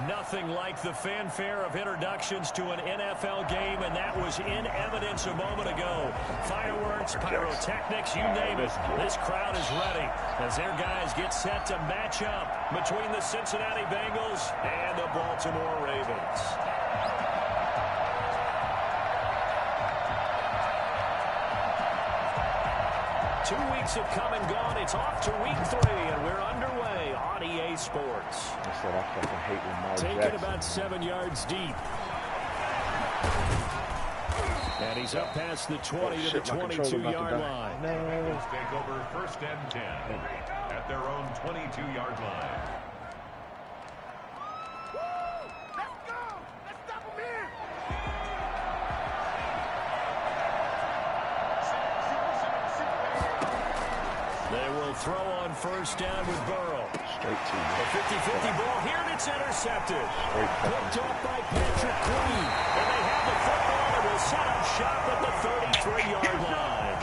Nothing like the fanfare of introductions to an NFL game, and that was in evidence a moment ago. Fireworks, pyrotechnics, you name it. This crowd is ready as their guys get set to match up between the Cincinnati Bengals and the Baltimore Ravens. Two weeks have come and gone. It's off to week 3, and we're underway on EA Sports. I said I fucking hate Lamar Taking Jackson. about 7 yards deep. And he's up past the 20 to the 22-yard line. No. Bengals take over 1st and 10 at their own 22-yard line. They will throw on 1st down with Burrow. Straight to you. A 50-50 ball here, and it's intercepted. Straight Picked off by Patrick Queen. And they have the football and will set up shop at the 33-yard line.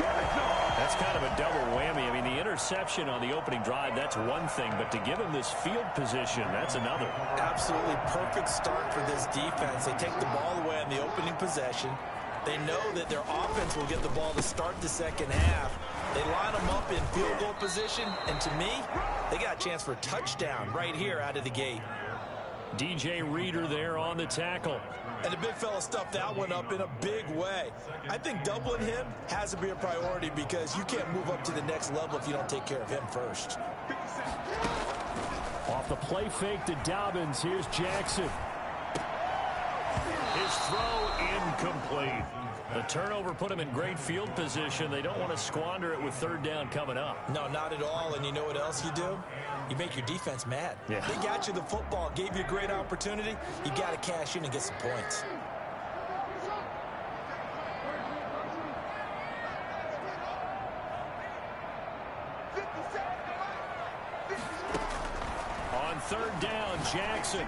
That's kind of a double whammy. I mean, the interception on the opening drive, that's one thing. But to give him this field position, that's another. Absolutely perfect start for this defense. They take the ball away on the opening possession. They know that their offense will get the ball to start the second half. They line them up in field goal position, and to me, they got a chance for a touchdown right here out of the gate. DJ Reader there on the tackle. And the big fella stuffed that one up in a big way. I think doubling him has to be a priority because you can't move up to the next level if you don't take care of him first. Off the play fake to Dobbins, here's Jackson. His throw incomplete. The turnover put him in great field position. They don't want to squander it with 3rd down coming up. No, not at all. And you know what else you do? You make your defense mad. Yeah. They got you the football, gave you a great opportunity. You got to cash in and get some points. On 3rd down, Jackson.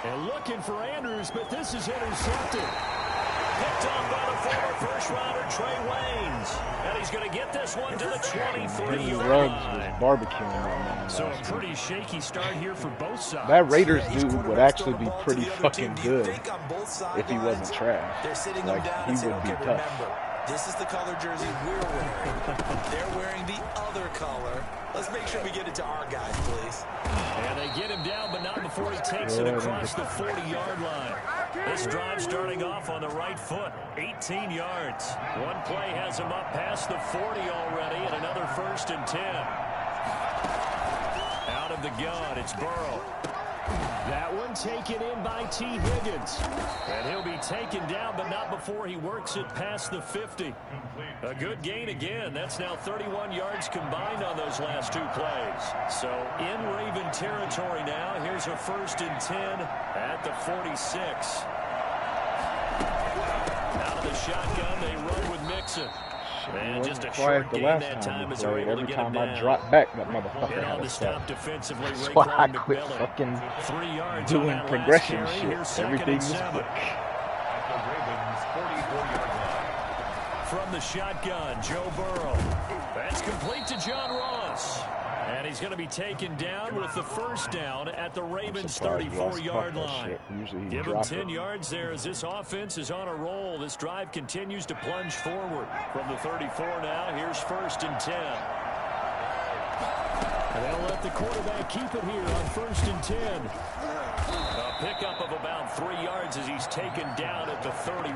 And looking for Andrews, but this is intercepted. Picked off by the former first-rounder Trey Waynes. And he's going to get this one to the 23-yard Ruggs line. was barbecuing that man. So a pretty shaky start here for both sides. That Raiders Yeah, each dude would quarterback's actually throwing be the ball to pretty the other fucking team. Do you good think on both if he wasn't sidelines, trash. they're sitting Like, him down he and saying, would be okay, tough. remember, this is the color jersey we're wearing. They're wearing the other color. Let's make sure we get it to our guys, please. And they get him down, but not before he takes it across the 40-yard line. This drive starting off on the right foot, 18 yards. One play has him up past the 40 already, and another 1st and 10. Out of the gun, it's Burrow. That one taken in by T. Higgins. And he'll be taken down, but not before he works it past the 50. A good gain again. That's now 31 yards combined on those last 2 plays. So in Raven territory now. Here's a 1st and 10 at the 46. Out of the shotgun, they run with Mixon. And just a short gain that time as they're able to Every get him time down. I drop back, that motherfucker And on had the a stop stop. defensively, That's why I Raekwon quit McMillan. fucking 3 yards on doing that last progression carry. shit. Here's 2nd Everything and was 7. quick. At the Ravens' 44-yard line. From the shotgun, Joe Burrow. That's complete to John Ross. And he's going to be taken down with the 1st down at the Ravens' 34-yard line. Give him 10 yards there as this offense is on a roll. This drive continues to plunge forward. From the 34 now, here's 1st and 10. And they'll let the quarterback keep it here on 1st and 10. A pickup of about 3 yards as he's taken down at the 31.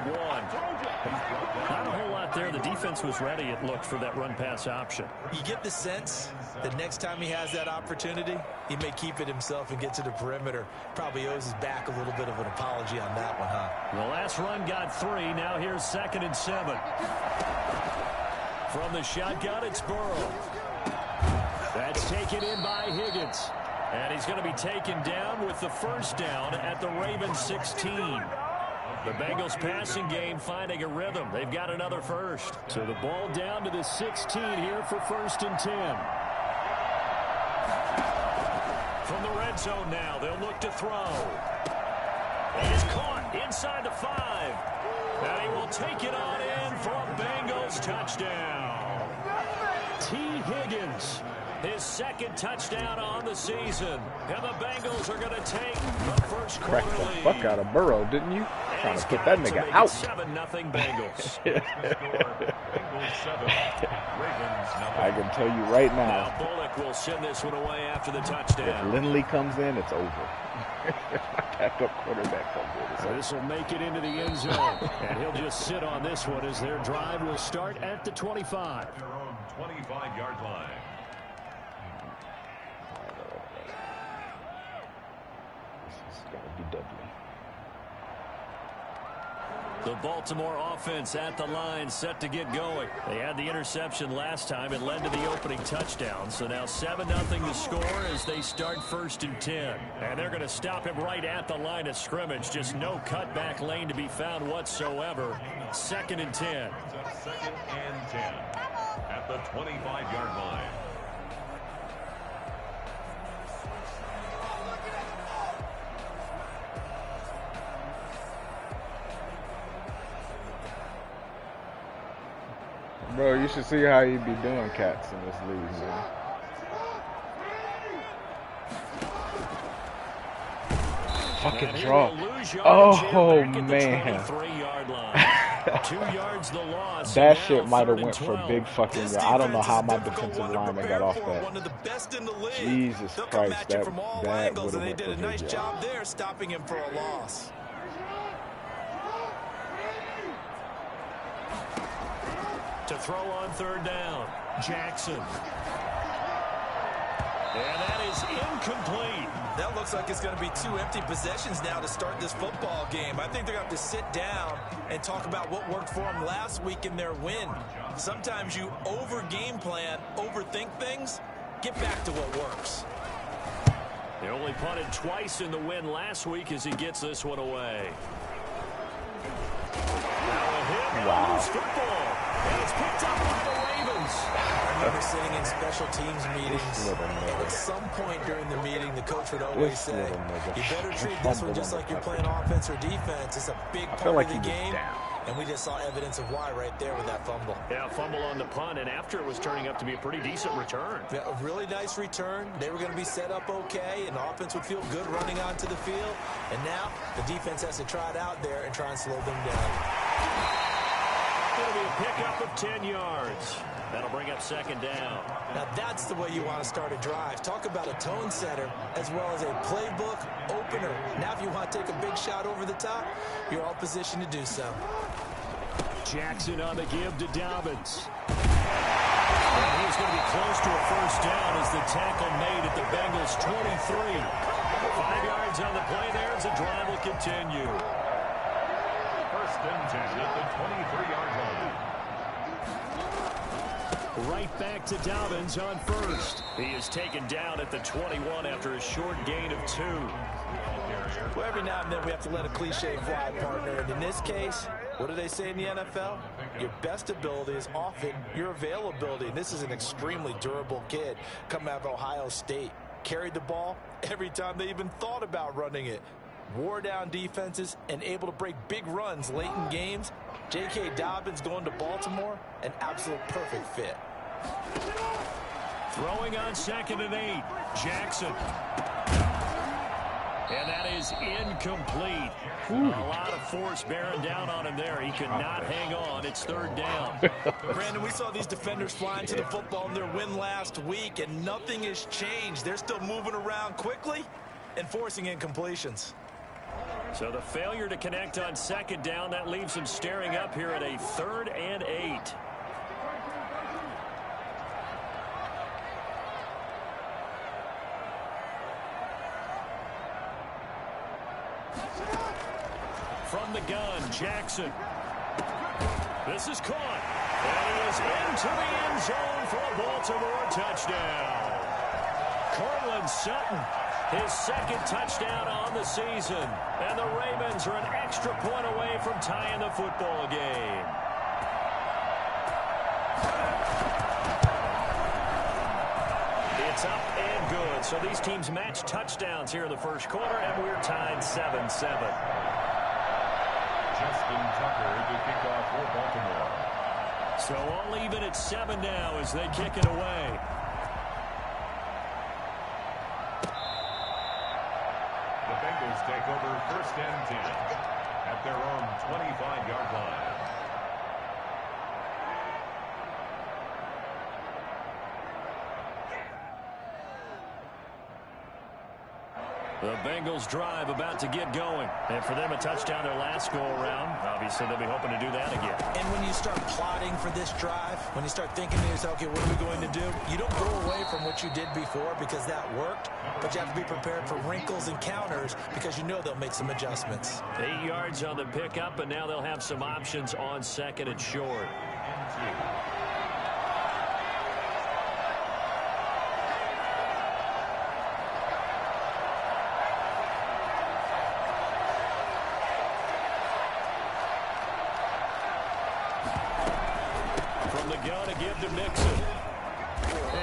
Not a whole lot there. The defense was ready, it looked, for that run-pass option. You get the sense that next time he has that opportunity, he may keep it himself and get to the perimeter. Probably owes his back a little bit of an apology on that one, huh? The last run got 3. Now here's 2nd and 7. From the shotgun, it's Burrow. That's taken in by Higgins. And he's going to be taken down with the 1st down at the Ravens' 16. The Bengals passing game finding a rhythm. They've got another 1st. So the ball down to the 16 here for 1st and 10. From the red zone now, they'll look to throw. And it's caught inside the 5. And he will take it on in for a Bengals touchdown. T. Higgins his second touchdown on the season. And the Bengals are going to take the first quarter Cracked the lead. fuck out of Burrow, didn't you? Trying to put that nigga out. 7-0 Bengals. I can tell you right Now now, Bullock will send this one away after the if touchdown. Lindley comes in, it's over. Backup quarterback comes in, it's So over. this will make it into the end zone. And he'll just sit on this one as their drive will start at the 25. Their own 25-yard line. This is going to be deadly. The Baltimore offense at the line, set to get going. They had the interception last time. It led to the opening touchdown. So now 7-0 the score as they start 1st and 10. And they're going to stop him right at the line of scrimmage. Just no cutback lane to be found whatsoever. 2nd and 10. It's a 2nd and 10 at the 25-yard line. Bro, you should see how you be doing cats in this league, man. Fucking And he draw. will lose yardage Oh, here back at the man. 23-yard line. 2 yards the loss. That and shit now might have 3rd and went for 12. big fucking This yards. I don't know defense how is a my difficult defensive one to lineman prepare got off for. that. One of the best in the league. Jesus They'll come Christ, at you that- from all that angles, and they would've did a went for nice big job yards. there stopping him for a loss. To throw on 3rd down, Jackson. And that is incomplete. That looks like it's going to be 2 empty possessions now to start this football game. I think they're going to have to sit down and talk about what worked for them last week in their win. Sometimes you over-game plan, overthink things. Get back to what works. They only punted twice in the win last week as he gets this one away. Now a hit Wow. loose football. And it's picked up by the Ravens. I remember sitting in special teams meetings, little and nigga. at some point during the meeting, the coach would always This say, little nigga. you better treat He this one fumbled just on like the you're playing touchdown. offense or defense. It's a big I part feel like of he the was game, down. and we just saw evidence of why right there with that fumble. Yeah, fumble on the punt, and after it was turning up to be a pretty decent return. Yeah, a really nice return. They were going to be set up okay, and the offense would feel good running onto the field. And now the defense has to try it out there and try and slow them down. It'll be a pickup of 10 yards. That'll bring up 2nd down. Now that's the way you want to start a drive. Talk about a tone setter as well as a playbook opener. Now if you want to take a big shot over the top, you're all positioned to do so. Jackson on the give to Dobbins. And he's going to be close to a 1st down as the tackle made at the Bengals 23. 5 yards on the play there as the drive will continue. 1st and 10 at the 23-yard line. Right back to Dobbins on 1st. He is taken down at the 21 after a short gain of 2. Well, every now and then we have to let a cliche fly, partner. And in this case, what do they say in the NFL? Your best ability is often your availability. And this is an extremely durable kid coming out of Ohio State. Carried the ball every time they even thought about running it. Wore down defenses and able to break big runs late in games. J.K. Dobbins going to Baltimore, an absolute perfect fit. Throwing on 2nd and 8. Jackson. And that is incomplete. A lot of force bearing down on him there. He could not hang on. It's 3rd down. Brandon, we saw these defenders flying to the football in their win last week, and nothing has changed. They're still moving around quickly and forcing incompletions. So the failure to connect on 2nd down, that leaves him staring up here at a 3rd and 8. From the gun, Jackson. This is caught. And he is into the end zone for a Baltimore touchdown. Cortland Sutton, his 2nd touchdown on the season. And the Ravens are an extra point away from tying the football game. It's up and good. So these teams match touchdowns here in the 1st quarter, and we're tied 7-7. Justin Tucker to kick off for Baltimore. So all even at 7 now as they kick it away. Bengals take over 1st and 10 at their own 25-yard line. The Bengals drive about to get going. And for them, a touchdown their last go-around. Obviously, they'll be hoping to do that again. And when you start plotting for this drive, when you start thinking to yourself, okay, what are we going to do? You don't go away from what you did before because that worked, but you have to be prepared for wrinkles and counters because you know they'll make some adjustments. 8 yards on the pickup, and now they'll have some options on 2nd and short. Gun to give to Mixon.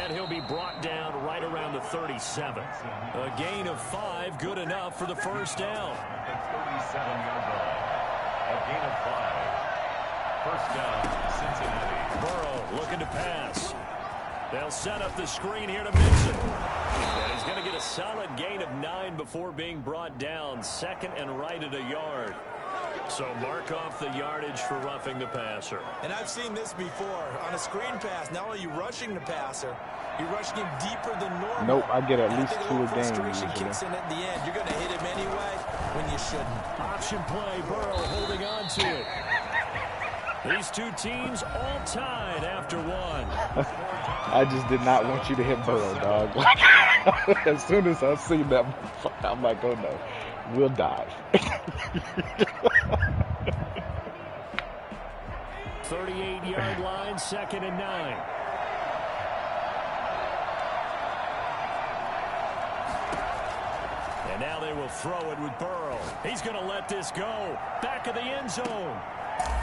And he'll be brought down right around the 37. A gain of 5, good enough for the first down. The 37-yard line. A gain of 5. First down, Cincinnati. Burrow looking to pass. They'll set up the screen here to Mixon. And he's going to get a solid gain of 9 before being brought down. 2nd and right at a yard. So mark off the yardage for roughing the passer. And I've seen this before. On a screen pass, not only are you rushing the passer, you're rushing him deeper than normal. Nope, I get at and least 2 a game. Frustration kicks in at the end. You're going to hit him anyway when you shouldn't. Option play, Burrow holding on to it. These two teams all tied after 1. I just did not want you to hit Burrow, dog. As soon as I see that, I'm like, oh no, we'll dive. 38-yard line, 2nd and 9. And now they will throw it with Burrow. He's going to let this go. Back of the end zone.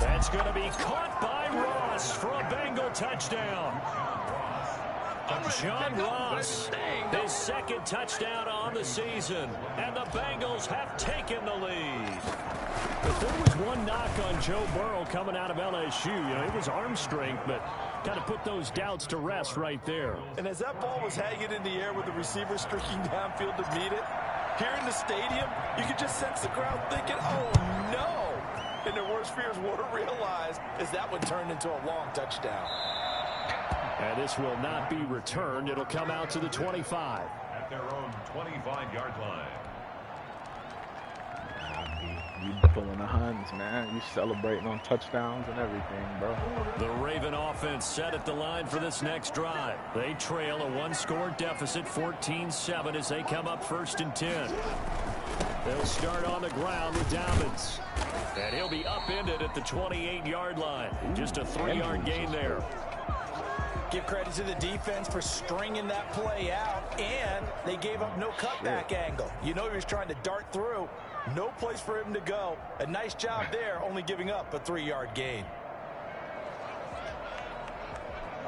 That's going to be caught by Ross for a Bengal touchdown. John Ross, his 2nd touchdown on the season. And the Bengals have taken the lead. If there was one knock on Joe Burrow coming out of LSU, it was arm strength, but kind of put those doubts to rest right there. And as that ball was hanging in the air with the receiver streaking downfield to meet it, here in the stadium, you could just sense the crowd thinking, oh, no. And their worst fears were realized as that one turned into a long touchdown. And this will not be returned. It'll come out to the 25. At their own 25-yard line. You pulling the Huns, man. You celebrating on touchdowns and everything, bro. The Raven offense set at the line for this next drive. They trail a 1-score deficit, 14-7, as they come up 1st and 10. They'll start on the ground with Dobbins. And he'll be upended at the 28-yard line. Just a 3-yard gain there. Give credit to the defense for stringing that play out, and they gave up no cutback angle. You know he was trying to dart through. No place for him to go. A nice job there, only giving up a 3-yard gain.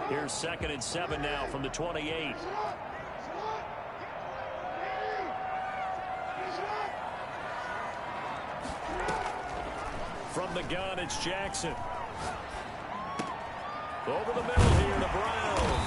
Here's 2nd and 7 now from the 28. From the gun, it's Jackson. Over the middle here to Brown.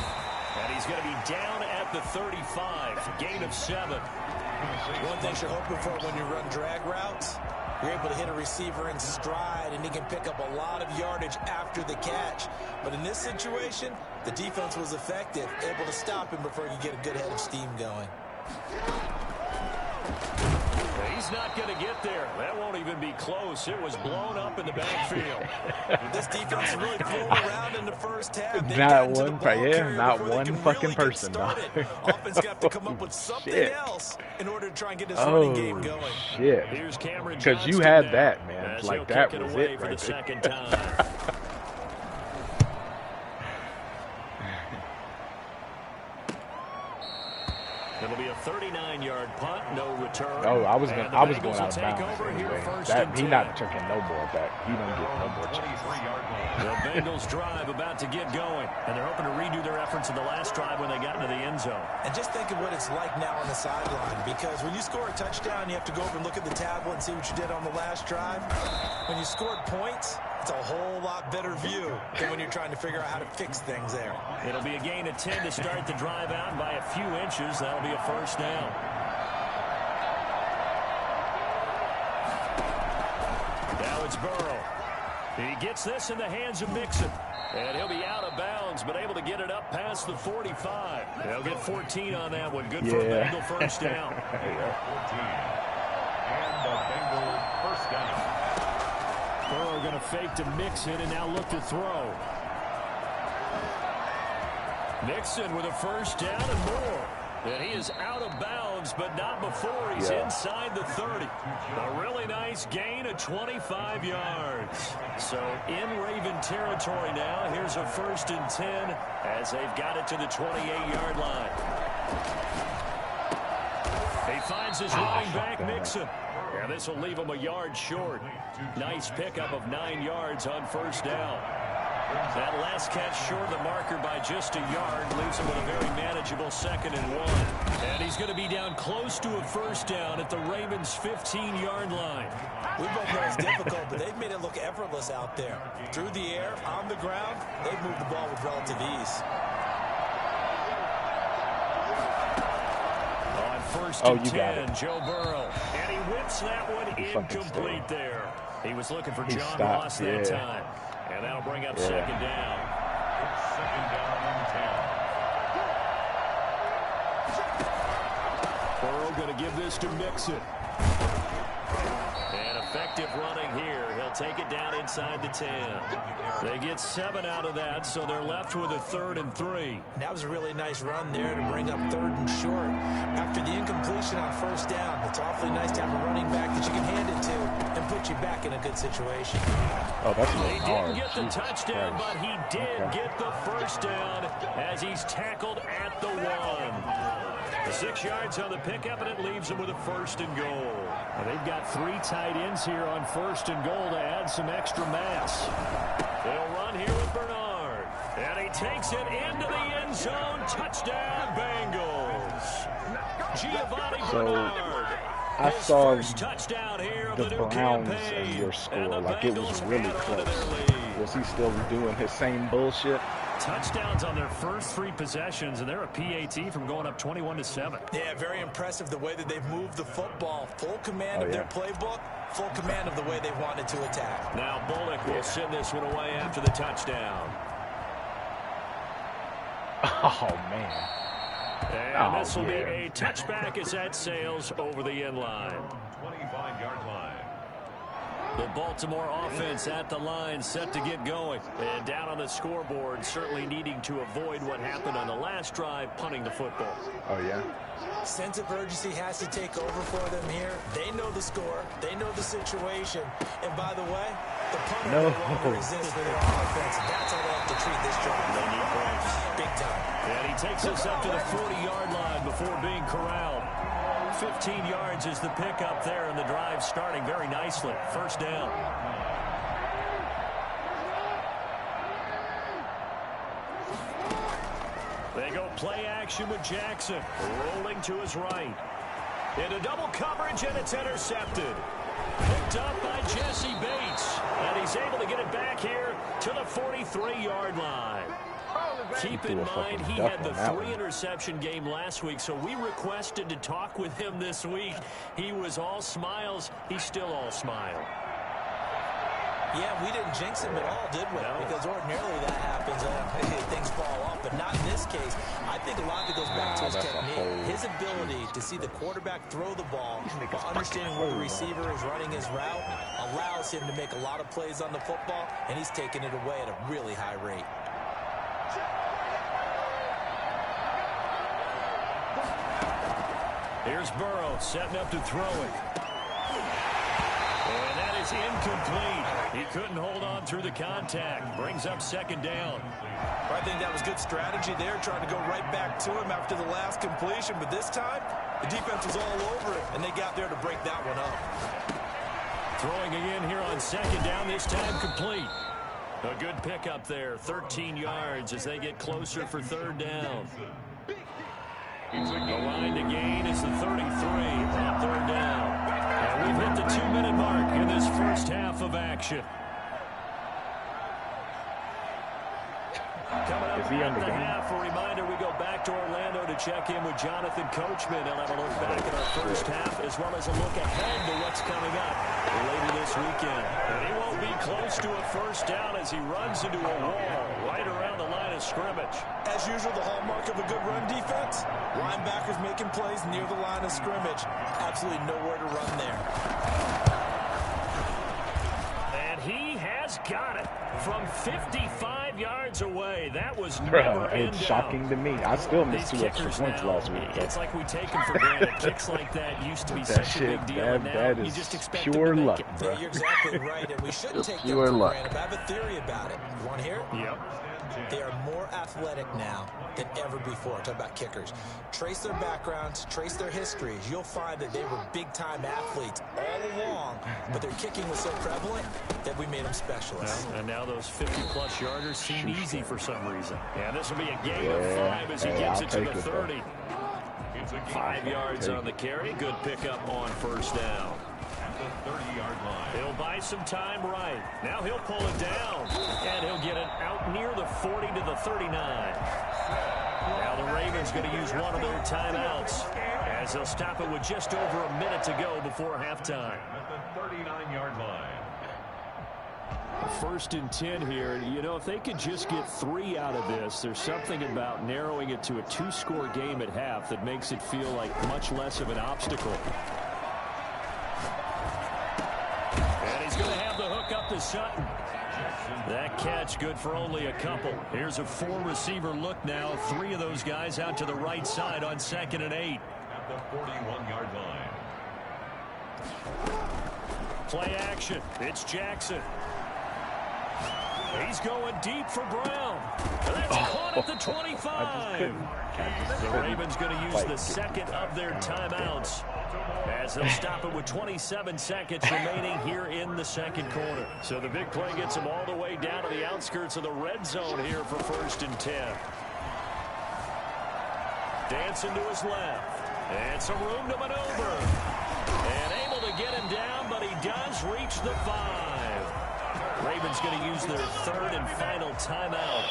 And he's going to be down at the 35. Gain of 7. One thing you're hoping for when you run drag routes, you're able to hit a receiver in stride, and he can pick up a lot of yardage after the catch. But in this situation, the defense was effective, able to stop him before he could get a good head of steam going. He's not going to get there. That won't even be close. It was blown up in the backfield. This defense really flew around in the first half. Not one fucking person. Offense got to come up with something else in order to try and get this running game going. Shit. Here's Cameron because you had that, man. Like that was it for right the second there. time. It'll be a 39-yard punt, no return. Oh, I was going out of bounds anyway. He not taking no more back. He don't get no more chance. The Bengals drive about to get going, and they're hoping to redo their efforts in the last drive when they got into the end zone. And just think of what it's like now on the sideline, because when you score a touchdown, you have to go over and look at the tablet and see what you did on the last drive. When you scored points, it's a whole lot better view than when you're trying to figure out how to fix things there. It'll be a gain of 10 to start the drive out, and by a few inches, that'll be a first down. it's Burrow. He gets this in the hands of Mixon. And he'll be out of bounds, but able to get it up past the 45. They'll get 14 on that one. Good for a Bengal first down. 14. And the Bengal first down. Burrow going to fake to Mixon and now look to throw. Mixon with a first down and more. And he is out of bounds, but not before he's inside the 30. A really nice gain of 25 yards. So in Raven territory now, here's a 1st and 10 as they've got it to the 28-yard line. He finds his running back, Mixon. And this will leave him a yard short. Nice pickup of 9 yards on first down. That last catch short of the marker by just a yard leaves him with a very manageable 2nd and 1. And he's going to be down close to a first down at the Ravens' 15-yard line. We both know it's difficult, but they've made it look effortless out there. Through the air, on the ground, they've moved the ball with relative ease. On 1st and 10, Joe Burrow. And he whips that one incomplete there. He was looking for John Ross that time. And that'll bring up 2nd down. 2nd down and 10. Burrow going to give this to Mixon. And effective running here. He'll take it down inside the 10. They get 7 out of that, so they're left with a 3rd and 3. That was a really nice run there to bring up 3rd and short. After the incompletion on first down, it's awfully nice to have a running back that you can hand it to and put you back in a good situation. Oh, that's He didn't get the touchdown, but he did get the first down as he's tackled at the 1. The 6 yards on the pickup, and it leaves him with a 1st and goal. Now they've got 3 tight ends here on 1st and goal to add some extra mass. They'll run here with Bernard. And he takes it into the end zone. Touchdown, Bengals. Giovanni Bernard. I saw touchdown here the Browns and your score. Like, it was really close. Was he still doing his same bullshit? Touchdowns on their first 3 possessions, and they're a PAT from going up 21-7. Yeah, very impressive the way that they've moved the football. Full command of their playbook, full command of the way they wanted to attack. Now Bullock will send this one away after the touchdown. Oh, man. And this will be a touchback as that sails over the end line. 25-yard line. The Baltimore offense at the line, set to get going. And down on the scoreboard, certainly needing to avoid what happened on the last drive, punting the football. Oh, yeah? Sense of urgency has to take over for them here. They know the score. They know the situation. And by the way, the punter no longer exists for their offense. That's how they have to treat this drive. They need points. Big time. And he takes us up to the 40-yard line before being corralled. 15 yards is the pickup there, and the drive starting very nicely. First down. They go play action with Jackson, rolling to his right. Into double coverage, and it's intercepted. Picked up by Jesse Bates, and he's able to get it back here to the 43-yard line. Keep in mind, he had the 3-interception game last week, so we requested to talk with him this week. He was all smiles. He's still all smile. Yeah, we didn't jinx him at all, did we? No. Because ordinarily that happens. Things fall off, but not in this case. I think a lot of it goes back to his technique. His ability to see the quarterback throw the ball while understanding where the receiver is running his route allows him to make a lot of plays on the football, and he's taking it away at a really high rate. Here's Burrow setting up to throw it. And that is incomplete. He couldn't hold on through the contact. Brings up 2nd down. I think that was good strategy there, trying to go right back to him after the last completion. But this time, the defense was all over it, and they got there to break that one up. Throwing again here on 2nd down, this time complete. A good pickup there, 13 yards as they get closer for 3rd down. The line to gain is the 33 on 3rd down. And we've hit the 2-minute mark in this first half of action. Coming up Is he at on the the game? half, a reminder we go back to Orlando to check in with Jonathan Coachman. He'll have a look back at our first half as well as a look ahead to what's coming up later this weekend. And he won't be close to a first down as he runs into a wall right around the line of scrimmage. As usual, the hallmark of a good run defense, linebackers making plays near the line of scrimmage. Absolutely nowhere to run there. And he has got it from 55 yards away. That was never in It's doubt. shocking to me. I still missed These 2 extra kickers points now, last week. it's like we take them for granted. Kicks like that used to be That such a shit, big deal, and now that you is just expect pure them to luck, make it. bro. Yeah, you're exactly right, and we shouldn't take them Pure for luck. granted. But I have a theory about it. You want to hear it? Yep. They are more athletic now than ever before. Talk about kickers. Trace their backgrounds, trace their histories. You'll find that they were big-time athletes all along, but their kicking was so prevalent that we made them specialists. And now those 50-plus yarders seem easy for some reason. Yeah, this will be a gain of Yeah. 5 as he Hey, gets I'll it to the take it, though. 30. It's a gain 5 yards Take on the carry. Good pickup on first down. at the 30-yard line. He'll buy some time right. Now he'll pull it down, and he'll get it out near the 40 to the 39. Now the Ravens going to use one of their timeouts as they'll stop it with just over a minute to go before halftime. At the 39-yard line. 1st and 10 here. You know, if they could just get 3 out of this, there's something about narrowing it to a 2-score game at half that makes it feel like much less of an obstacle. And he's going to have the hook up to Sutton. That catch good for only a couple. Here's a 4-receiver look now. 3 of those guys out to the right side on 2nd and 8. At the 41-yard line. Play action. It's Jackson. He's going deep for Brown. That's caught at the 25. The Ravens going to use the second of their timeouts as they'll stop it with 27 seconds remaining here in the second quarter. So the big play gets them all the way down to the outskirts of the red zone here for 1st and 10. Dancing to his left. And some room to maneuver. And able to get him down, but he does reach the 5. Ravens going to use their 3rd and final timeout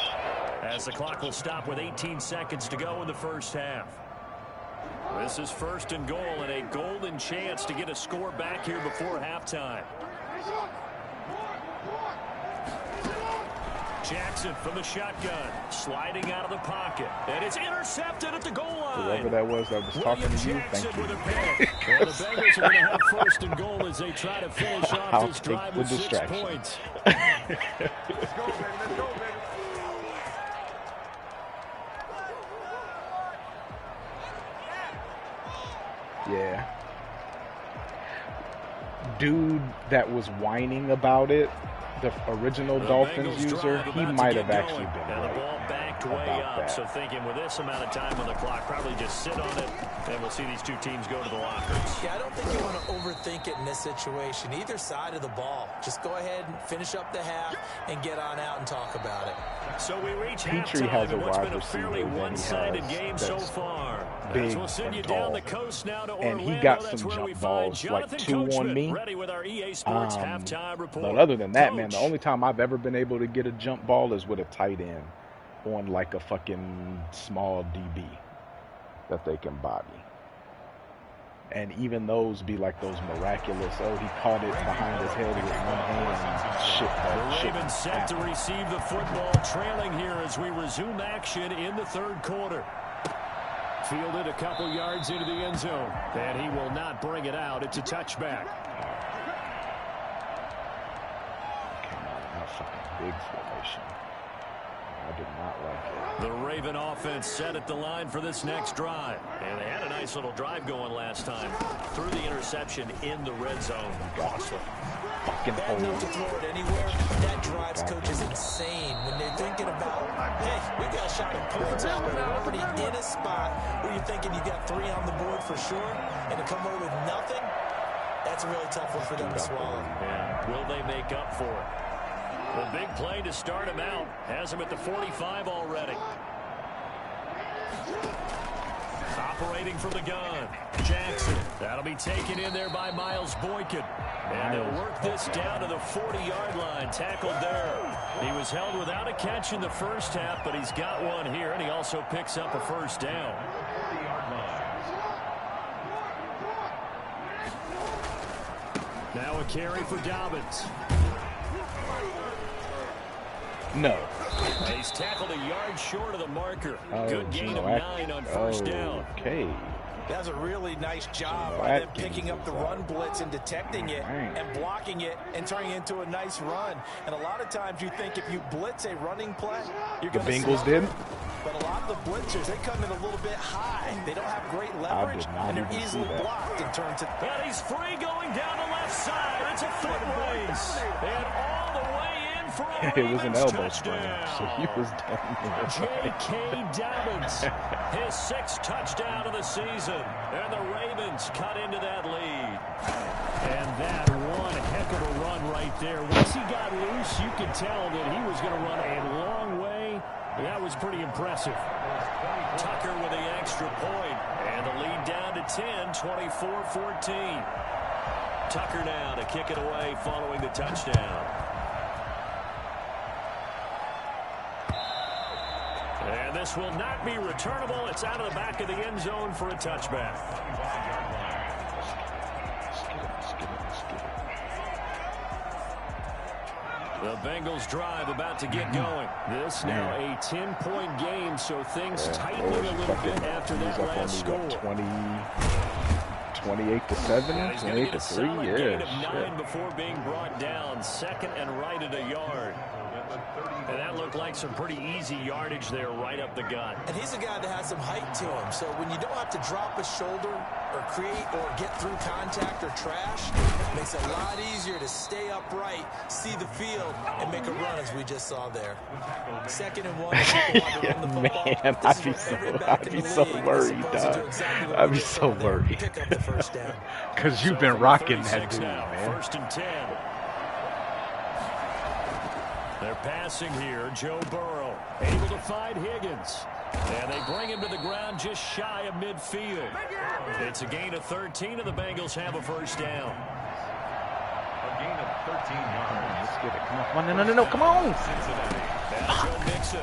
as the clock will stop with 18 seconds to go in the first half. This is 1st and goal and a golden chance to get a score back here before halftime. Jackson from the shotgun, sliding out of the pocket, and it's intercepted at the goal line. Whoever that was talking William to you, Jackson thank with you. a pick. Well, the Bengals are going to have 1st and goal as they try to finish off I'll this take drive the with 6 distraction. points. Yeah. Dude that was whining about it, the original The Dolphins Bengals user, drive he about to might get have actually going. been And the right ball backed way about up. that. So thinking with this amount of time on the clock, probably just sit on it, and we'll see these two teams go to the lockers. Yeah, I don't think you want to overthink it in this situation. Either side of the ball. Just go ahead and finish up the half and get on out and talk about it. So we reach Petrie halftime has a in what's wide been a fairly receiver that he one-sided has game so that's far. big As we'll send you and down tall. the coast now to And Orlando. he got That's some where we jump find balls, like Jonathan 2 on Coachman, me. ready with our EA Sports halftime report. But other than that, man, the Coach. only time I've ever been able to get a jump ball is with a tight end on like a fucking small DB that they can body. And even those be like those miraculous, oh, he caught it behind his head with one hand. Shit, that The shit Ravens set to happened. receive the football, trailing here as we resume action in the 3rd quarter. Fielded a couple yards into the end zone, and he will not bring it out. It's a touchback. That fucking big formation. I did not like it. The Raven offense set at the line for this next drive. And they had a nice little drive going last time. Through the interception in the red zone. Costly. Fucking Bad enough hold. to throw it anywhere. That drives coaches insane when they're thinking about, hey, we got a shot at points out, but you're already in a spot where you're thinking you got 3 on the board for sure, and to come away with nothing, that's a really tough one for them to swallow. Yeah. Will they make up for it? The big play to start him out. Has him at the 45 already. operating from the gun. Jackson. That'll be taken in there by Miles Boykin. And they'll work this down to the 40-yard line. Tackled there. He was held without a catch in the first half, but he's got one here, and he also picks up a first down. Now a carry for Dobbins. No. He's tackled a yard short of the marker. Good gain of 9 on first down. Okay. That's a really nice job by them picking up the run blitz and detecting it and blocking it and turning it into a nice run. And a lot of times you think if you blitz a running play, you're going to see. The Bengals did? But a lot of the blitzers, they come in a little bit high. They don't have great leverage, and they're easily blocked in terms of. And he's free going down the left side. It's a foot race. And all the way in for a It was an elbow touchdown. screen, so he was down there. J.K. Dobbins, his 6th touchdown of the season. And the Ravens cut into that lead. And that one heck of a run right there. Once he got loose, you could tell that he was going to run a long way. That was pretty impressive. Tucker with the extra point. And the lead down to 10, 24-14. Tucker now to kick it away following the touchdown. And this will not be returnable. It's out of the back of the end zone for a touchback. The Bengals drive about to get going. This now a 10-point game, so things tightening a little bit after that last score. 28-7, 28-3, gain of 9 before being brought down. 2nd and right at a yard. And that looked like some pretty easy yardage there right up the gut. And he's a guy that has some height to him. So when you don't have to drop a shoulder or create or get through contact or trash, it makes it a lot easier to stay upright, see the field, and make a run as we just saw there. 2nd and 1. Man, I'd be so worried, dog. I'd be so worried. Because you've been rocking that dude, man. 1st and 10. They're passing here. Joe Burrow able to find Higgins. And they bring him to the ground just shy of midfield. It's a gain of 13, and the Bengals have a first down. A gain of 13 yards. Let's get it. Come on. No, come on. Joe Mixon.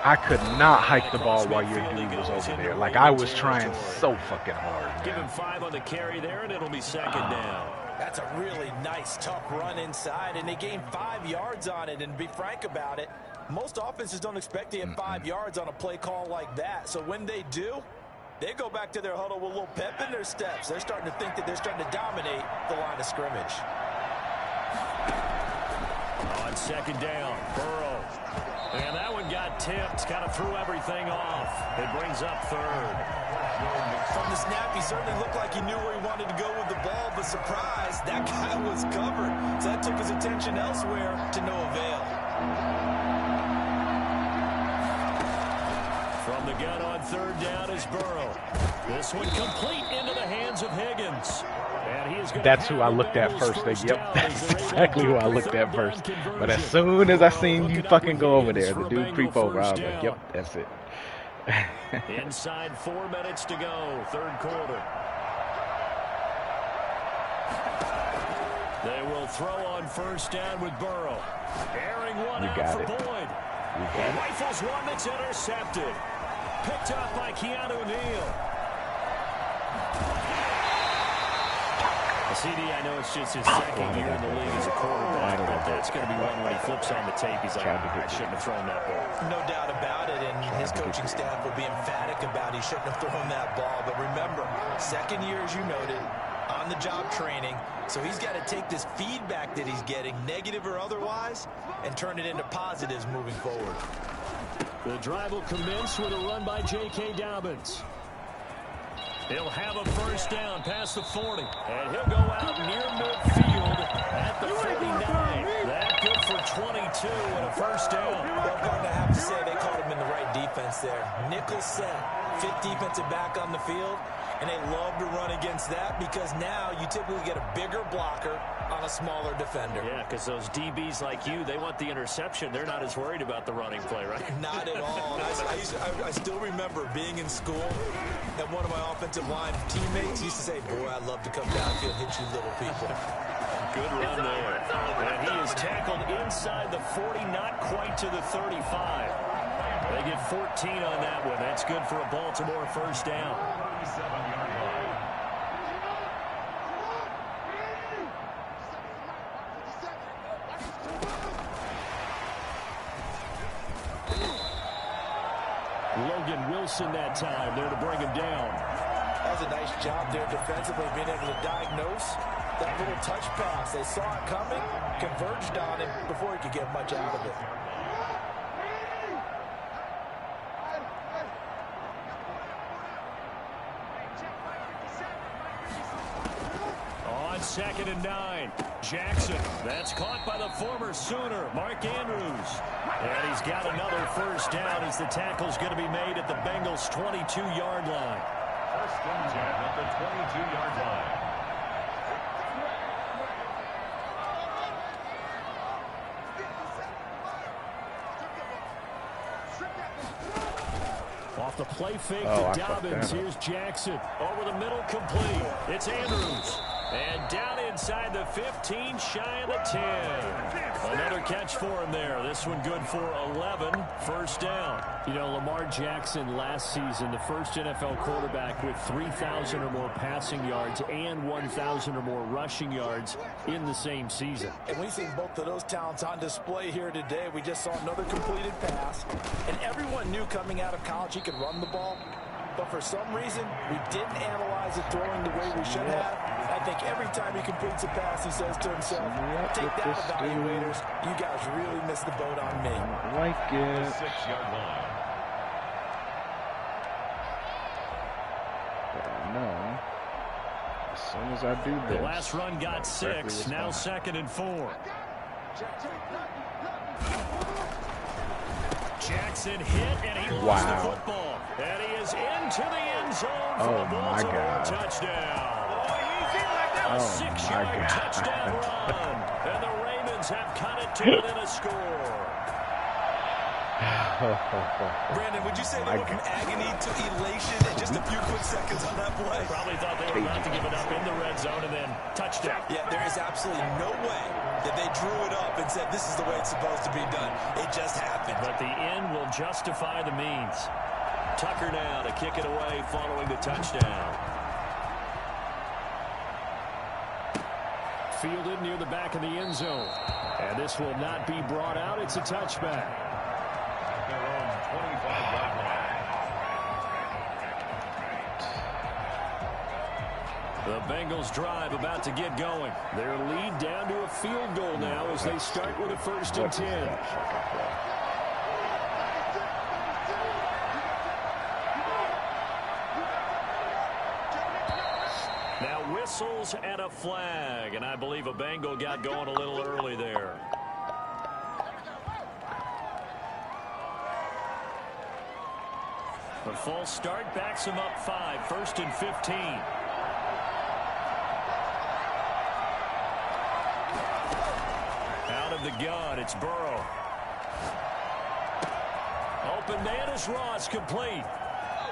I could not hike the ball while your dude was over there. Like, I was trying so fucking hard, man. Give him 5 on the carry there, and it'll be 2nd down. That's a really nice, tough run inside, and they gained 5 yards on it. And to be frank about it, most offenses don't expect to get 5 yards on a play call like that. So when they do, they go back to their huddle with a little pep in their steps. They're starting to think that they're starting to dominate the line of scrimmage. On 2nd down, Burrow. And that one got tipped, kind of threw everything off. It brings up 3rd. From the snap, he certainly looked like he knew where he wanted to go with the ball, but surprise, that guy was covered. So that took his attention elsewhere to no avail. From the gun on 3rd down is Burrow. This one complete into the hands of Higgins. And he is that's who I looked at first. Yep, that's exactly who I looked at first. But as soon as I seen you fucking go over there, the dude creep over, I was like, yep, that's it. Inside 4 minutes to go, 3rd quarter. They will throw on 1st down with Burrow. Airing one out for Boyd. He rifles one that's intercepted. Picked up by Keanu Neal. CD, I know it's just his 2nd year in the league as a quarterback, but that's going to be one when he flips on the tape. He's like, I shouldn't have thrown that ball. No doubt about it, and his coaching staff will be emphatic about he shouldn't have thrown that ball. But remember, 2nd year, as you noted, on-the-job training. So he's got to take this feedback that he's getting, negative or otherwise, and turn it into positives moving forward. The drive will commence with a run by J.K. Dobbins. He'll have a first down past the 40. And he'll go out near midfield at the 49. That good for 22 and a first down. Well, Gardner, I have to say they caught him in the right defense there. Nickel set, 5th defensive back on the field. And they love to run against that because now you typically get a bigger blocker on a smaller defender. Yeah, because those DBs like you, they want the interception. They're not as worried about the running play, right? Not at all. I still remember being in school, and one of my offensive line teammates used to say, boy, I'd love to come downfield and hit you little people. Good run there. And he is tackled inside the 40, not quite to the 35. They get 14 on that one. That's good for a Baltimore first down. 37-yard line. Logan Wilson that time there to bring him down. That was a nice job there defensively, being able to diagnose that little touch pass. They saw it coming, converged on him before he could get much out of it. On 2nd and 9, Jackson. That's caught by the former Sooner, Mark Andrews. And he's got another first down as the tackle's going to be made at the Bengals' 22-yard line. First and 10 at the 22-yard line. Off the play fake Oh, to Dobbins. Here's Jackson. Over the middle, complete. It's Andrews. And down inside the 15, shy of the 10. Another catch for him there. This one good for 11. First down. You know, Lamar Jackson last season, the first NFL quarterback with 3,000 or more passing yards and 1,000 or more rushing yards in the same season. And we've seen both of those talents on display here today. We just saw another completed pass. And everyone knew coming out of college he could run the ball. But for some reason, we didn't analyze the throwing the way we should have. I think every time he completes a pass, he says to himself, take that, evaluators. You guys really missed the boat on me. Like it. The 6-yard line. But I know as soon as I do this. The last run got 6. Now 2nd and 4. Jackson hit, and he lost the football. And he is into the end zone for a Baltimore touchdown. A 6-yard touchdown run. And the Ravens have cut it to within a score. Brandon, would you say they went from agony to elation in just a few quick seconds on that play? Probably thought they were about to give it up in the red zone and then touchdown. Yeah, there is absolutely no way that they drew it up and said this is the way it's supposed to be done. It just happened. But the end will justify the means. Tucker now to kick it away following the touchdown. Fielded near the back of the end zone. And this will not be brought out. It's a touchback. Their own 25-yard line. The Bengals drive about to get going. Their lead down to a field goal now as they start with a 1st and 10. Now whistles and a flag, and I believe a Bengal got going a little early there. The false start backs him up 5, 1st and 15. Out of the gun, it's Burrow. Open man is Ross, complete.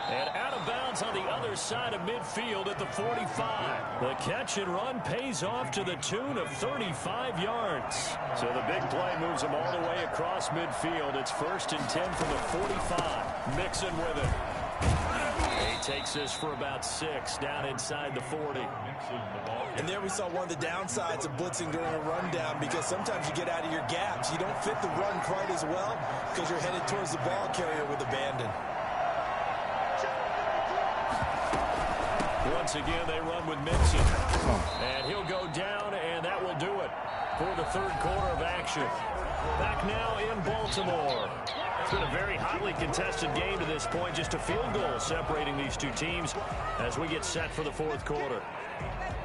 And out of bounds on the other side of midfield at the 45. The catch and run pays off to the tune of 35 yards. So the big play moves him all the way across midfield. It's 1st and 10 from the 45. Mixon with it. He takes this for about 6 down inside the 40. And there we saw one of the downsides of blitzing during a rundown, because sometimes you get out of your gaps. You don't fit the run quite as well because you're headed towards the ball carrier with abandon. Once again, they run with Mixon. And he'll go down, and that will do it for the 3rd quarter of action. Back now in Baltimore. It's been a very hotly contested game to this point. Just a field goal separating these two teams as we get set for the 4th quarter.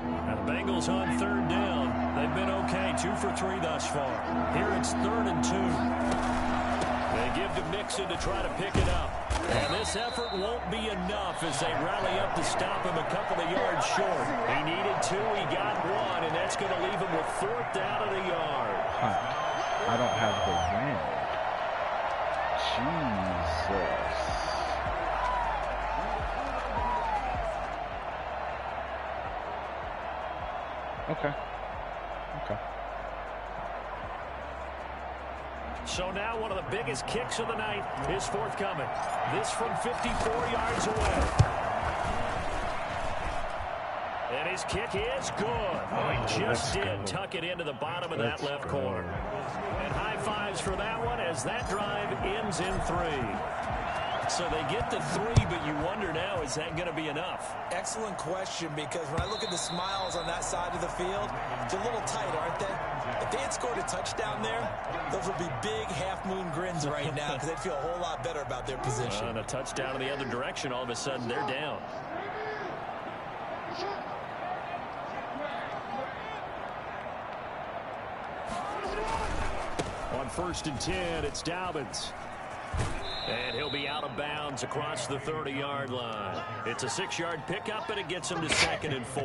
Now the Bengals on 3rd down. They've been okay, 2 for 3 thus far. Here it's 3rd and 2. They They give to Mixon to try to pick it up. And this effort won't be enough as they rally up to stop him a couple of yards short. He needed 2, he got 1, and that's going to leave him with 4th down and a yard. I don't have the win. Jesus. Okay. So now one of the biggest kicks of the night is forthcoming. This from 54 yards away. And his kick is good. Oh, he just did tuck it into the bottom of that left corner. And high fives for that one as that drive ends in 3. So they get to 3, but you wonder now, is that going to be enough? Excellent question, because when I look at the smiles on that side of the field, they're a little tight, aren't they? If they had scored a touchdown there, those would be big half-moon grins right now because they'd feel a whole lot better about their position. And a touchdown in the other direction, all of a sudden they're down. On 1st and 10, it's Dobbins. And he'll be out of bounds across the 30-yard line. It's a 6-yard pickup, and it gets him to 2nd and 4.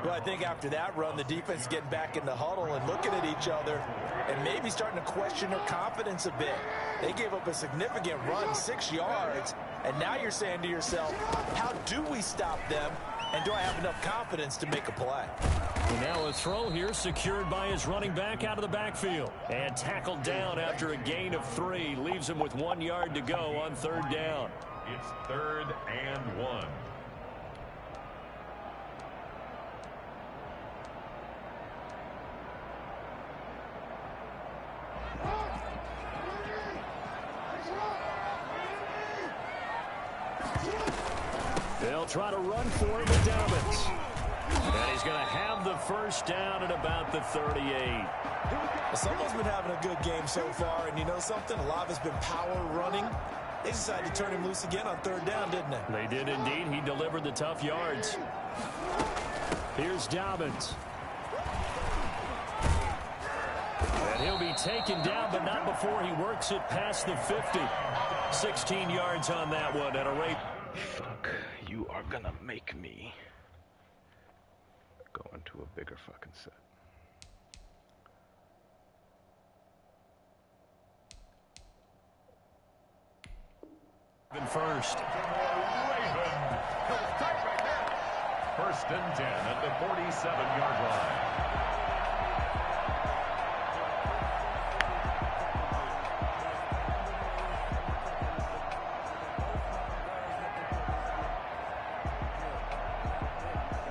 Well, I think after that run, the defense is getting back in the huddle and looking at each other and maybe starting to question their confidence a bit. They gave up a significant run, 6 yards, and now you're saying to yourself, how do we stop them, and do I have enough confidence to make a play? And now a throw here secured by his running back out of the backfield. And tackled down after a gain of 3. Leaves him with 1 yard to go on 3rd down. It's 3rd and 1. They'll try to run for it with Dobbins. And he's going to have the 1st down at about the 38. Someone's been having a good game so far, and you know something? A lot of it's been power running. They decided to turn him loose again on 3rd down, didn't they? They did indeed. He delivered the tough yards. Here's Dobbins. And he'll be taken down, but not before he works it past the 50. 16 yards on that one at a rate. Fuck, you are gonna make me go into a bigger fucking set. First. First and 10 at the 47-yard line.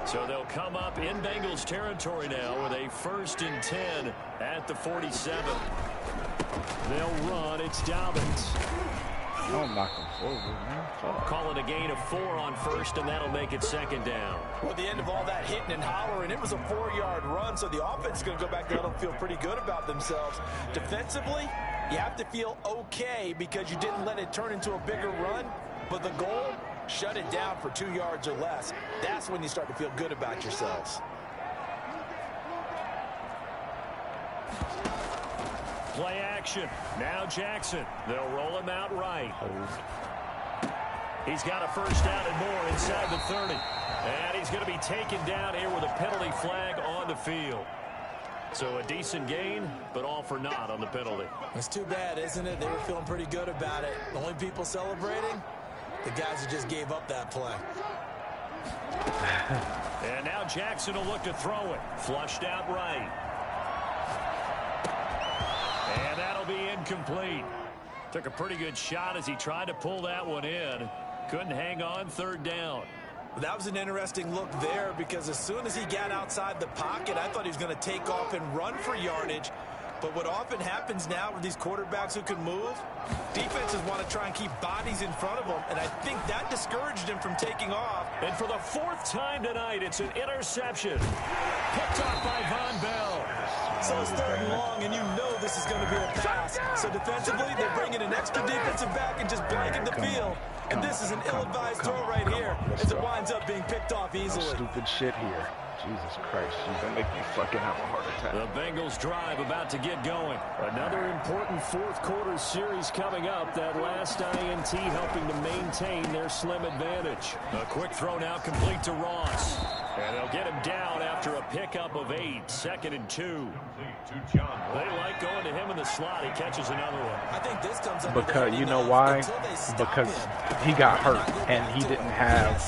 So they'll come up in Bengals territory now with a 1st and 10 at the 47. They'll run. It's Dobbins. Don't knock him forward, man. Call it a gain of 4 on 1st, and that'll make it 2nd down. Well, at the end of all that hitting and hollering, it was a 4-yard run, so the offense is going to go back there and feel pretty good about themselves. Defensively, you have to feel okay because you didn't let it turn into a bigger run, but the goal, shut it down for 2 yards or less. That's when you start to feel good about yourselves. Play action. Now Jackson. They'll roll him out right. He's got a 1st down and more inside the 30. And he's going to be taken down here with a penalty flag on the field. So a decent gain, but all for naught on the penalty. It's too bad, isn't it? They were feeling pretty good about it. The only people celebrating, the guys who just gave up that play. And now Jackson will look to throw it. Flushed out right. And that'll be incomplete. Took a pretty good shot as he tried to pull that one in. Couldn't hang on 3rd down. That was an interesting look there because as soon as he got outside the pocket, I thought he was going to take off and run for yardage. But what often happens now with these quarterbacks who can move, defenses want to try and keep bodies in front of them, and I think that discouraged him from taking off. And for the 4th time tonight, it's an interception. Picked off by Von Bell. So it's 3rd and long, and you know this is going to be a pass. So defensively, they bring in an extra defensive back and just blanket the field. And this is an ill-advised throw right here as it winds up being picked off easily. No stupid shit here. Jesus Christ, you're going to make me fucking have a heart attack. The Bengals drive about to get going. Another important fourth quarter series coming up. That last INT helping to maintain their slim advantage. A quick throw now complete to Ross. And they'll get him down after a pickup of 8. 2nd and 2. They like going to him in the slot. He catches another one. I think this comes because you know why? Because he got hurt and he didn't have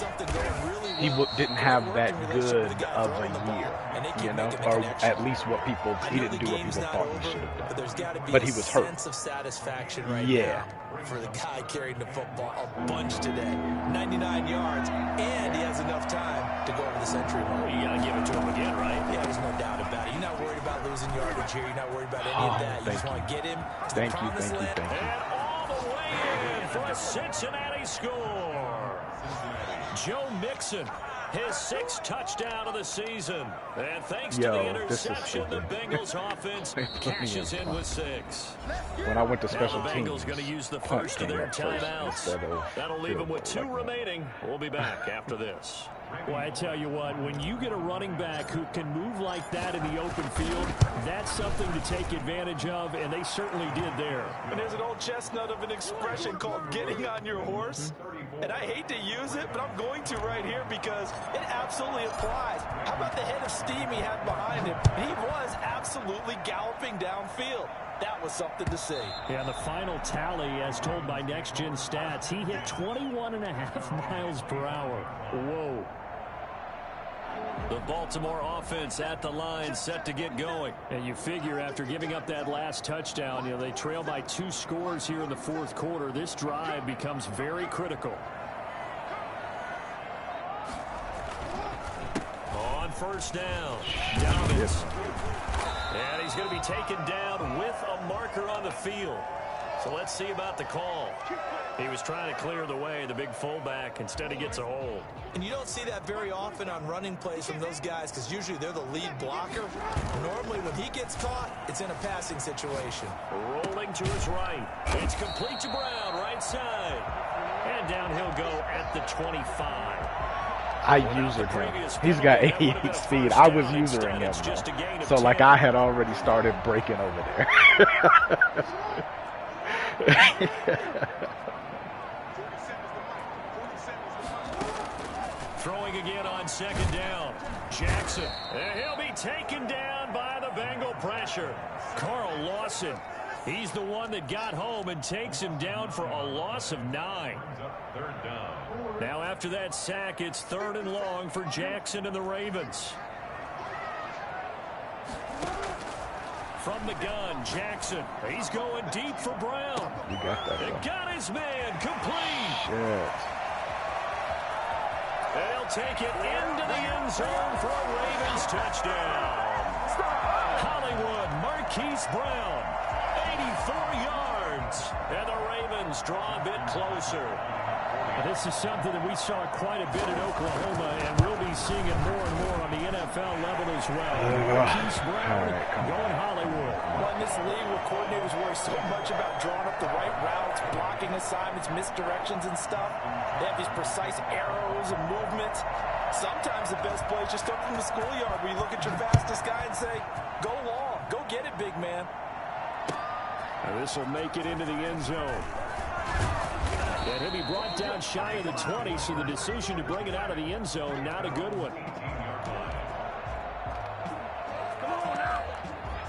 didn't have that good of a year, you know, or at least what people he didn't do what people thought he should have done. But he was hurt. Sense of satisfaction right yeah. now for the guy carrying the football a bunch today. 99 yards, and he has enough time to go over the century mark. You gotta give it to him again, right? Yeah, there's no doubt about it. You're not worried about losing yardage here. You're not worried about any of that. You just want to get him to the promised land. And all the way in for a Cincinnati score. Joe Mixon, his 6th touchdown of the season. And thanks to the interception, the Bengals offense cashes in with 6. When I went to special teams, the Bengals teams, going to use the first of their timeouts. That'll leave them with 2 remaining. We'll be back after this. Well, I tell you what, when you get a running back who can move like that in the open field, that's something to take advantage of, and they certainly did there. And there's an old chestnut of an expression called getting on your horse. And I hate to use it, but I'm going to right here because it absolutely applies. How about the head of steam he had behind him? He was absolutely galloping downfield. That was something to see. Yeah, the final tally, as told by Next Gen Stats, he hit 21.5 miles per hour. Whoa. The Baltimore offense at the line, set to get going. And you figure after giving up that last touchdown, you know, they trail by 2 scores here in the fourth quarter. This drive becomes very critical. On first down, Dobbins. And he's going to be taken down with a marker on the field. So let's see about the call. He was trying to clear the way, the big fullback. Instead, he gets a hold. And you don't see that very often on running plays from those guys because usually they're the lead blocker. Normally, when he gets caught, it's in a passing situation. Rolling to his right. It's complete to Brown, right side. And down he'll go at the 25. I usered him. He's got 88 speed. I was usering him, though. So, like, I had already started breaking over there. Throwing again on 2nd down. Jackson. And he'll be taken down by the Bengal pressure. Carl Lawson. He's the one that got home and takes him down for a loss of 9. Now after that sack, it's 3rd and long for Jackson and the Ravens. From the gun, Jackson. He's going deep for Brown. You got that, though. Got his man complete. Shit. They'll take it into the end zone for a Ravens touchdown. Hollywood, Marquise Brown, 84 yards. And the Ravens draw a bit closer. This is something that we saw quite a bit in Oklahoma, and we'll be seeing it more and more on the NFL level as well. Marquise Brown going Hollywood. Well, in this league where coordinators worry so much about drawing up the right routes, blocking assignments, misdirections and stuff, they have these precise arrows and movements. Sometimes the best plays just come from the schoolyard where you look at your fastest guy and say, go long, go get it, big man. And this will make it into the end zone. And he'll be brought down shy of the 20, so the decision to bring it out of the end zone, not a good one.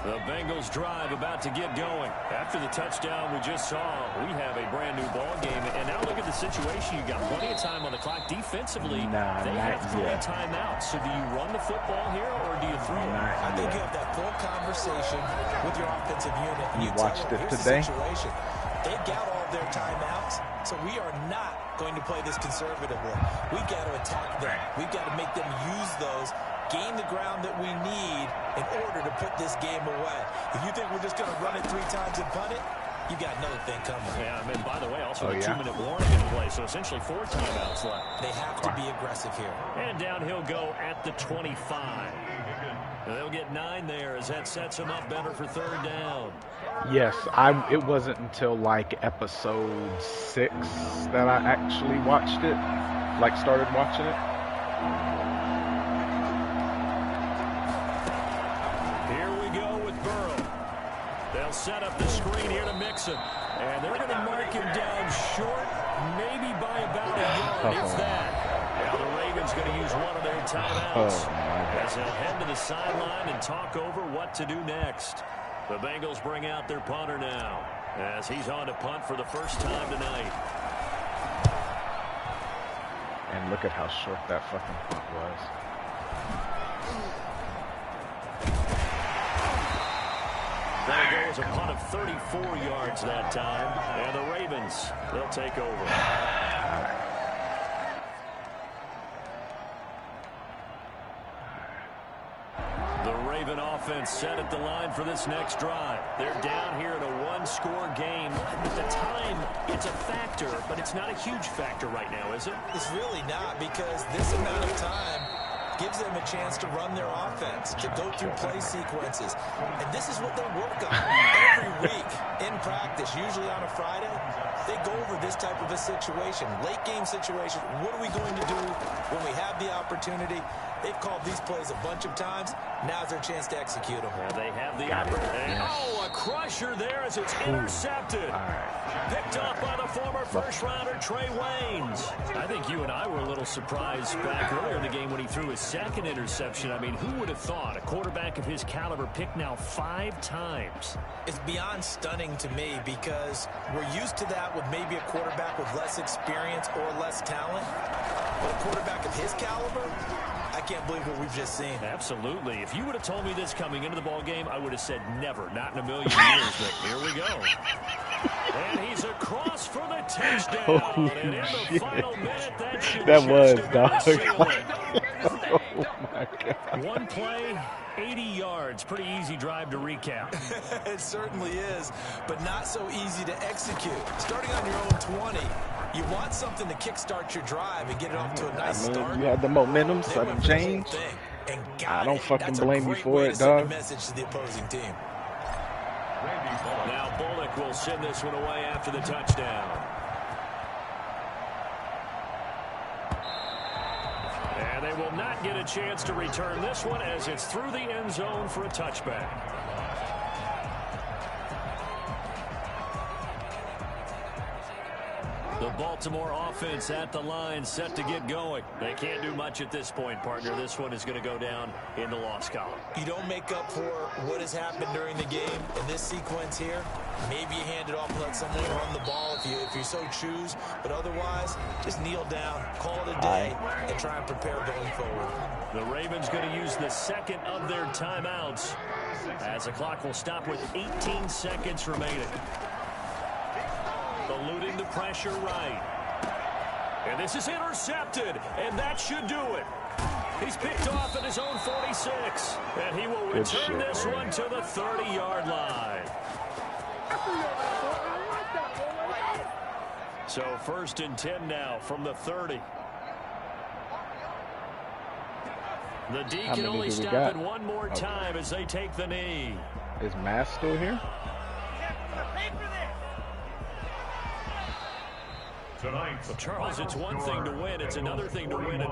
The Bengals drive about to get going. After the touchdown we just saw, we have a brand new ball game. And now look at the situation. You got plenty of time on the clock defensively. They have 3 timeouts. So do you run the football here or do you throw it? I think you have that full conversation with your offensive unit. You watched it today? They got all their timeouts, so we are not going to play this conservatively. We've got to attack them. We've got to make them use those, gain the ground that we need in order to put this game away. If you think we're just going to run it 3 times and punt it, you got another thing coming. Yeah, I mean, by the way, also a 2-minute warning in play, so essentially 4 timeouts left. They have to be aggressive here. And down he'll go at the 25. They'll get 9 there as that sets them up better for 3rd down. Yes, it wasn't until like episode 6 that I actually watched it, like started watching it. They'll set up the screen here to Mixon. And they're going to mark him down short, maybe by about a yard, if that. Now the Ravens going to use one of their timeouts as they'll head to the sideline and talk over what to do next. The Bengals bring out their punter now as he's on to punt for the first time tonight. And look at how short that fucking punt was. There goes a punt of 34 yards that time. And the Ravens, they'll take over. The Raven offense set at the line for this next drive. They're down here in a one-score game. At the time, it's a factor, but it's not a huge factor right now, is it? It's really not, because this amount of time gives them a chance to run their offense, to go through play sequences. And this is what they work on every week in practice, usually on a Friday. They go over this type of a situation, late game situation. What are we going to do when we have the opportunity? They've called these plays a bunch of times. Now's their chance to execute them. Well, they have the opportunity. Oh, a crusher there as it's intercepted. Picked off by the former first-rounder Trey Waynes. I think you and I were a little surprised back earlier in the game when he threw his second interception. I mean, who would have thought a quarterback of his caliber picked now 5 times? It's beyond stunning to me, because we're used to that with maybe a quarterback with less experience or less talent. But a quarterback of his caliber, I can't believe what we've just seen. Absolutely. If you would have told me this coming into the ball game, I would have said never, not in a million years. But here we go. And he's across for the touchdown. Holy and in the final minute, that was, dog. Oh, my God. One play, 80 yards. Pretty easy drive to recap. It certainly is, but not so easy to execute. Starting on your own 20, you want something to kickstart your drive and get it off to a nice start. You had the momentum, sudden change. I don't fucking blame you for it, dog. Message to the opposing team. Now Bullock will send this one away after the touchdown. And they will not get a chance to return this one as it's through the end zone for a touchback. The Baltimore offense at the line, set to get going. They can't do much at this point, partner. This one is going to go down in the loss column. You don't make up for what has happened during the game in this sequence here. Maybe you hand it off and let someone run the ball if you so choose. But otherwise, just kneel down, call it a day, and try and prepare going forward. The Ravens going to use the second of their timeouts as the clock will stop with 18 seconds remaining. Eluding the pressure right. And this is intercepted, and that should do it. He's picked off at his own 46, and he will return this one to the 30-yard line. So 1st and 10 now from the 30. The D can only stop it one more time as they take the knee. Is Mass still here? Tonight's Charles, it's one thing to win. It's another thing to win it